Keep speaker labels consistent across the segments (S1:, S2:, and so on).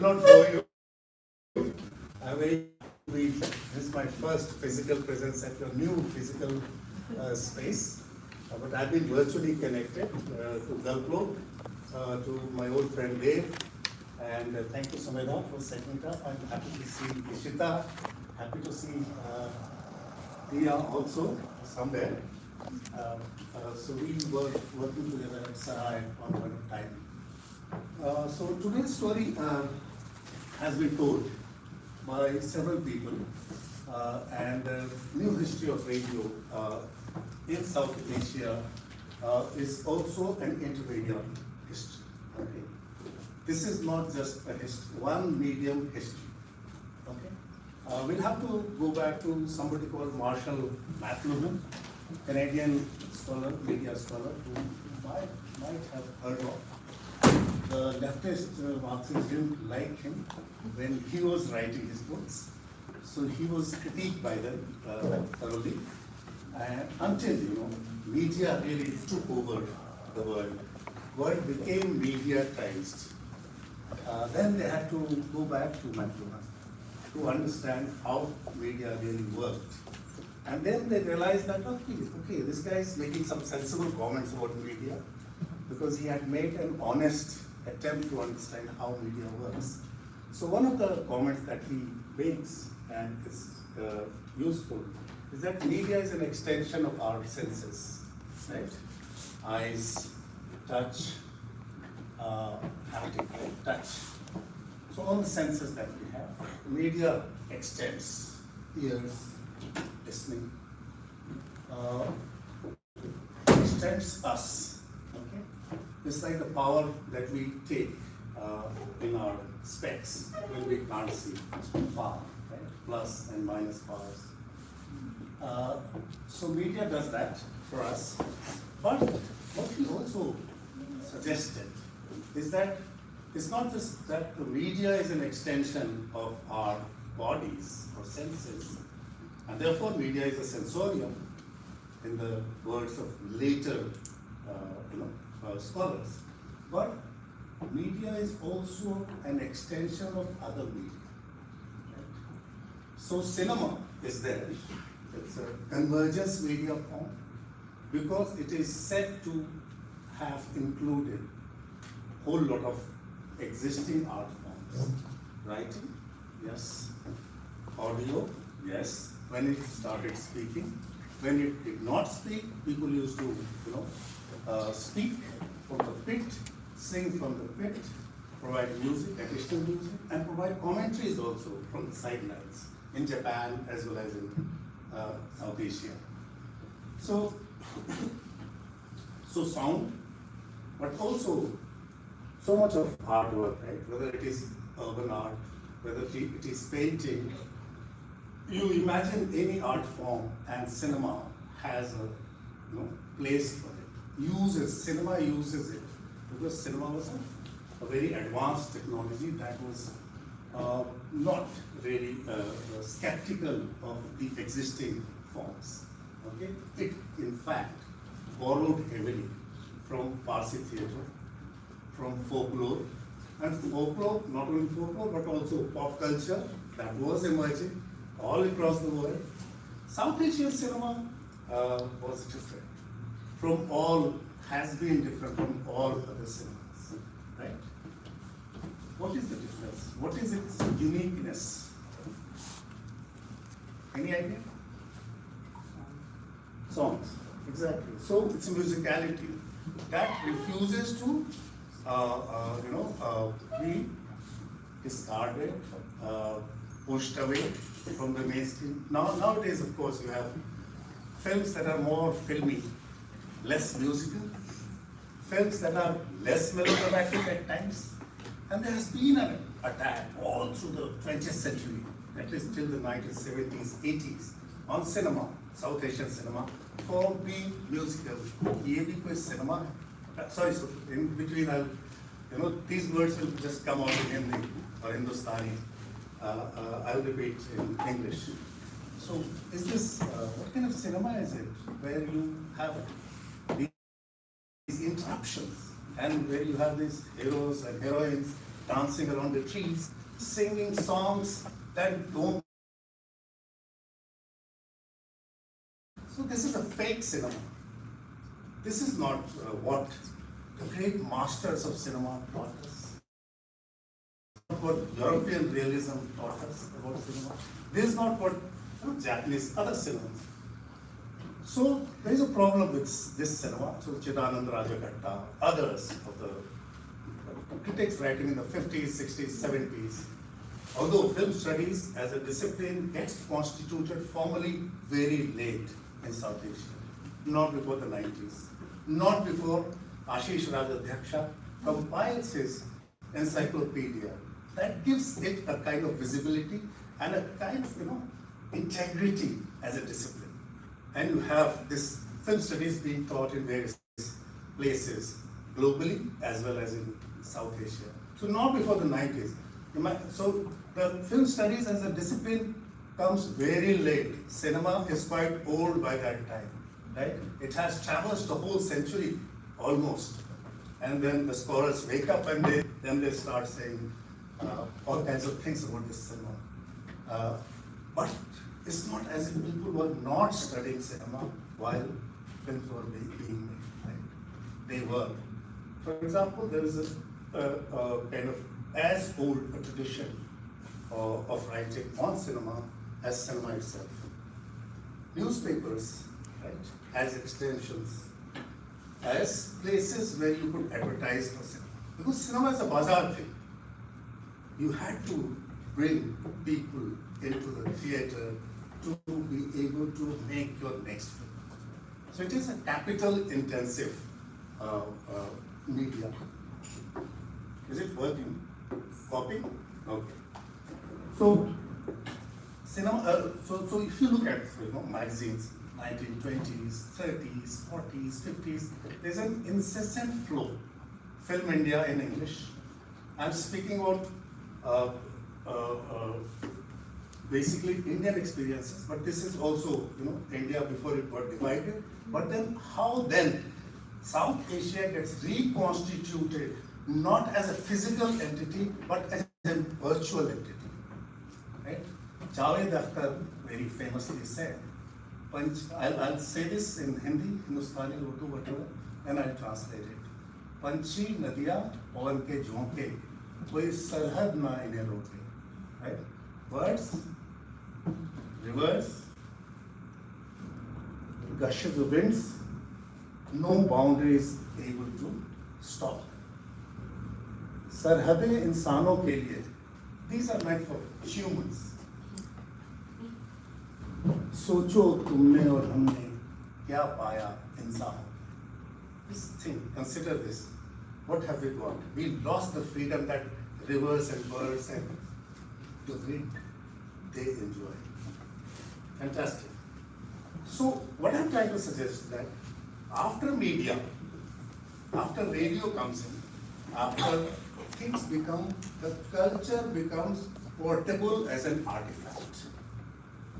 S1: not know you. I'm very this is my first physical presence at your new physical space. But I've been virtually connected to Galplo, to my old friend Dave, and thank you, Sameda, for setting it up. I'm happy to see Ishita, happy to see Dia also somewhere. So we were working together at Sarai at one point of time. So today's story has been told by several people, and new history of radio in South Asia is also an intermediate history. Okay, this is not just a history, one medium history. Okay, we'll have to go back to somebody called Marshall McLuhan, Canadian scholar, media scholar, who might have heard of. The leftist Marxists didn't like him when he was writing his books, so he was critiqued by them thoroughly. And until media really took over the world became mediatized. Then they had to go back to McLuhan to understand how media really worked. And then they realized that okay, this guy is making some sensible comments about media because he had made an honest attempt to understand how media works. So one of the comments that he makes, and it's useful, is that media is an extension of our senses, right? Eyes, touch, haptic, right? Touch. So all the senses that we have, media extends. Ears, listening, extends us. Okay, it's like the power that we take in our specs when we can't see far, right? Plus and minus powers. So media does that for us. But what he also suggested is that it's not just that the media is an extension of our bodies or senses, and therefore media is a sensorium in the words of later scholars. But media is also an extension of other media. Right? So cinema is there. It's a convergence media form because it is said to have included a whole lot of existing art forms. Writing, yes. Audio, yes. When it started speaking, when it did not speak, people used to, speak from the pit, sing from the pit, provide music, additional music, and provide commentaries also from the sidelines in Japan as well as in South Asia. So sound, but also so much of artwork, right? Whether it is urban art, whether it is painting. You imagine any art form, and cinema has a place for it. Cinema uses it because cinema was a very advanced technology that was not really skeptical of the existing forms. Okay, it in fact borrowed heavily from Parsi theatre, from folklore, and folklore, not only folklore but also pop culture that was emerging all across the world. South Asian cinema was different from all, has been different from all other cinemas, right? What is the difference? What is its uniqueness? Any idea? Songs, exactly. So it's a musicality that refuses to, be discarded, pushed away from the mainstream. Nowadays, of course, you have films that are more filmy, less musical, films that are less melodramatic at times, and there has been an attack all through the 20th century, at least till the 1970s, 80s, on cinema, South Asian cinema, for being musical. ये भी कोई cinema, sorry, so in between, these words will just come out in Hindi or Hindustani. I'll repeat in English. So, is this, what kind of cinema is it, where you have these interruptions and where you have these heroes and heroines dancing around the trees, singing songs that don't. So this is a fake cinema. This is not what the great masters of cinema taught us. What European realism taught us about cinema. This is not what Japanese other cinemas. So there is a problem with this cinema. So Chidanand Rajagatta, others of the critics writing in the 50s, 60s, 70s. Although film studies as a discipline gets constituted formally very late in South Asia, not before the 90s, not before Ashish Rajadhyaksha compiles his encyclopedia that gives it a kind of visibility and a kind of integrity as a discipline. And you have this film studies being taught in various places globally as well as in South Asia. So not before the 90s. So the film studies as a discipline comes very late. Cinema is quite old by that time, right? It has traversed the whole century almost. And then the scholars wake up and then they start saying all kinds of things about this cinema. But it's not as if people were not studying cinema while films were being made, right? They were. For example, there is a kind of as old a tradition of writing on cinema as cinema itself. Newspapers, right, as extensions, as places where you could advertise for cinema. Because cinema is a bazaar thing. You had to bring people into the theater to be able to make your next film. So it is a capital intensive media. Is it working? Copy? Okay. So cinema. So if you look at magazines, 1920s, 30s, 40s, 50s, there's an incessant flow. Film India in English. I'm speaking about basically Indian experiences, but this is also India before it got divided. But then how then South Asia gets reconstituted not as a physical entity but as a virtual entity, right? Javed Akhtar very famously said, I'll say this in Hindi, Hindustani, Urdu, whatever, and I'll translate it. Panchi nadiya pawan ke jhonke, koi sarhad na inhe roke, right? Birds, rivers, gushes of winds, no boundaries able to stop. सरहदें इंसानों के लिए, these are meant for humans. सोचो तुमने और हमने क्या पाया इंसान. This thing, consider this. What have we got? We lost the freedom that rivers and birds and the wind, they enjoy. Fantastic. So what I'm trying to suggest is that after media, after radio comes in, after things become, the culture becomes portable as an artifact.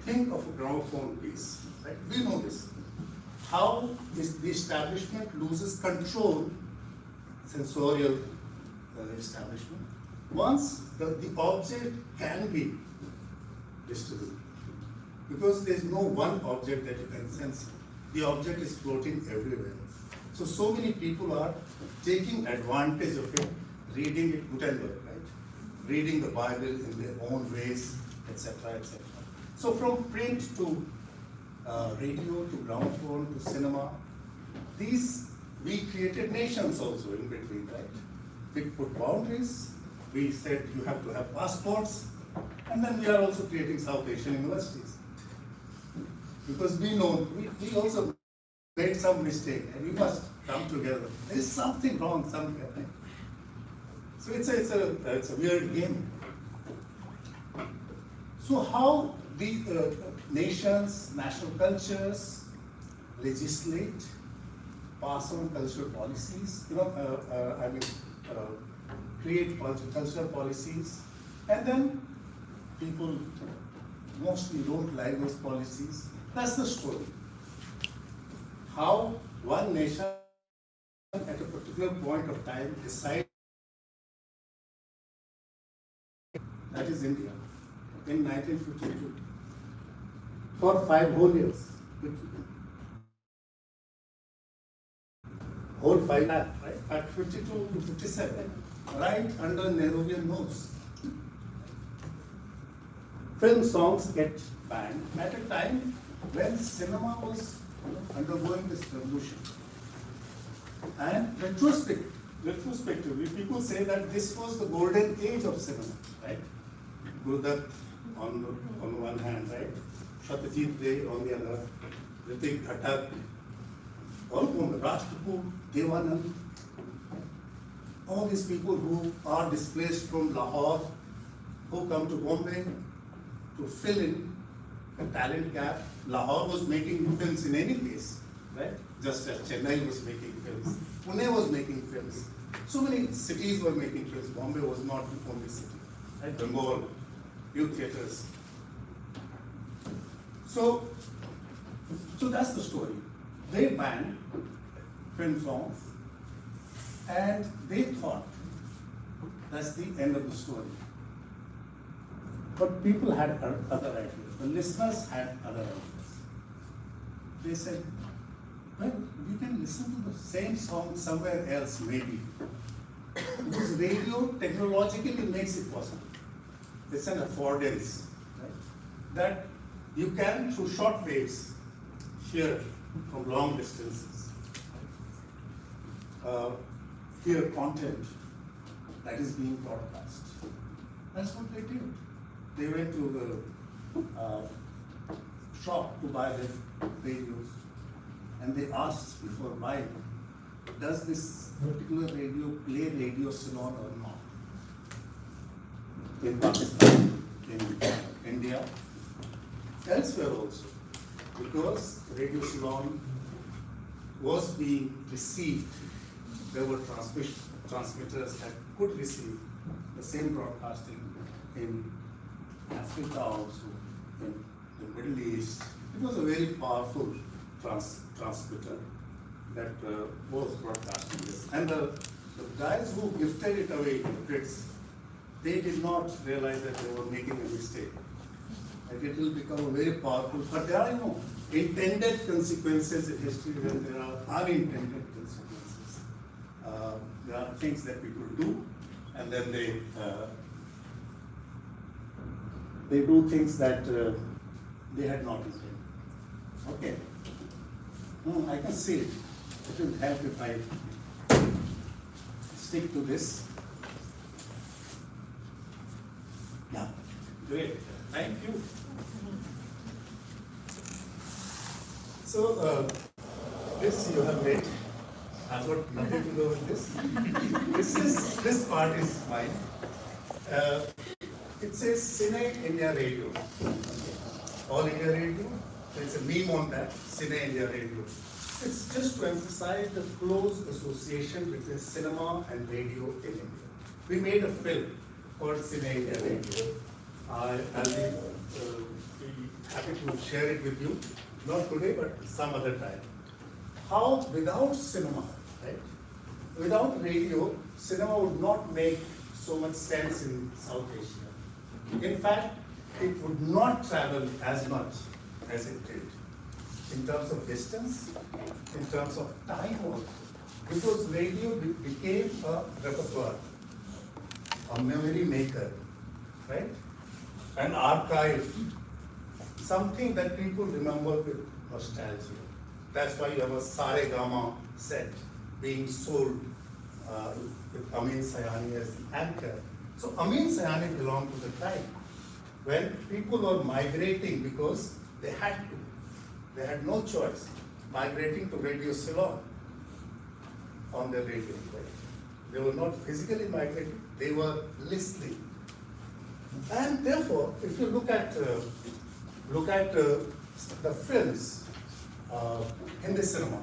S1: Think of a gramophone piece, right? We know this. How is the establishment loses control, sensorial establishment, once the object can be distributed. Because there is no one object that you can sense. The object is floating everywhere. So many people are taking advantage of it, reading it Gutenberg, right? Reading the Bible in their own ways, etc., etc. So from print to radio to gramophone to cinema, we created nations also in between, right? We put boundaries, we said you have to have passports, and then we are also creating South Asian universities. Because we know, we also made some mistake and we must come together. There is something wrong somewhere, right? So it's a weird game. So how the nations, national cultures legislate, pass on cultural policies, create cultural policies, and then people mostly don't like those policies. That's the story. How one nation at a particular point of time decides that is India, in 1952. For 5 whole years. Whole 5 years, right? At 52 to 57, right under Nehruvian nose. Film songs get banned at a time when cinema was undergoing this revolution. And retrospectively, people say that this was the golden age of cinema, right? Gurudutt on one hand, right? Satyajit Ray on the other, Ritik Ghatak, all of them, Raj Kapoor, Devanand, all these people who are displaced from Lahore, who come to Bombay to fill in a talent gap. Lahore was making films in any case, right? Just as Chennai was making films, Pune was making films. So many cities were making films. Bombay was not the only city, right? Bengal, youth theatres. So that's the story. They banned film songs, and they thought that's the end of the story. But people had other ideas. The listeners had other ideas. They said, well, we can listen to the same song somewhere else, maybe. Because radio technologically makes it possible. It's an affordance, right? That you can, through short waves, hear from long distances, hear content that is being broadcast. That's what they did. They went to the shop to buy the radios, and they asked before buying, does this particular radio play Radio Ceylon or not? In Pakistan, in India, elsewhere also, because Radio Ceylon was being received. There were transmitters that could receive the same broadcasting in Africa also, in the Middle East. It was a very powerful transmitter that was broadcasting this. And the guys who gifted it away to kids, they did not realize that they were making a mistake. Like it will become a very powerful, but there are intended consequences in history when there are unintended consequences. There are things that people do, and then they do things that they had not intended. Okay. I can see it. It will help if I stick to this. Yeah. Great. Thank you. So, this you have made. I've got nothing to do with this. This part is mine. It says Cine India Radio. All India Radio. There's a meme on that, Cine India Radio. It's just to emphasize the close association between cinema and radio in India. We made a film called Cine India Radio. I'll be happy to share it with you, not today, but some other time. How without cinema, right? Without radio, cinema would not make so much sense in South Asia. In fact, it would not travel as much as it did, in terms of distance, in terms of time also. Because radio became a repertoire, a memory maker, right? An archive, something that people remember with nostalgia. That's why you have a Sare Gama set being sold with Amin Sayani as the anchor. So Amin Sayani belonged to the time when people were migrating because they had to. They had no choice. Migrating to Radio Ceylon on their radio. Right? They were not physically migrating, they were listening. And therefore, if you look at the films in the cinema,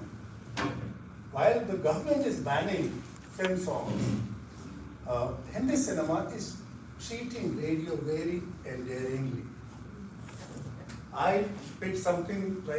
S1: while the government is banning film songs, Hindi cinema is treating radio very endearingly. I picked something like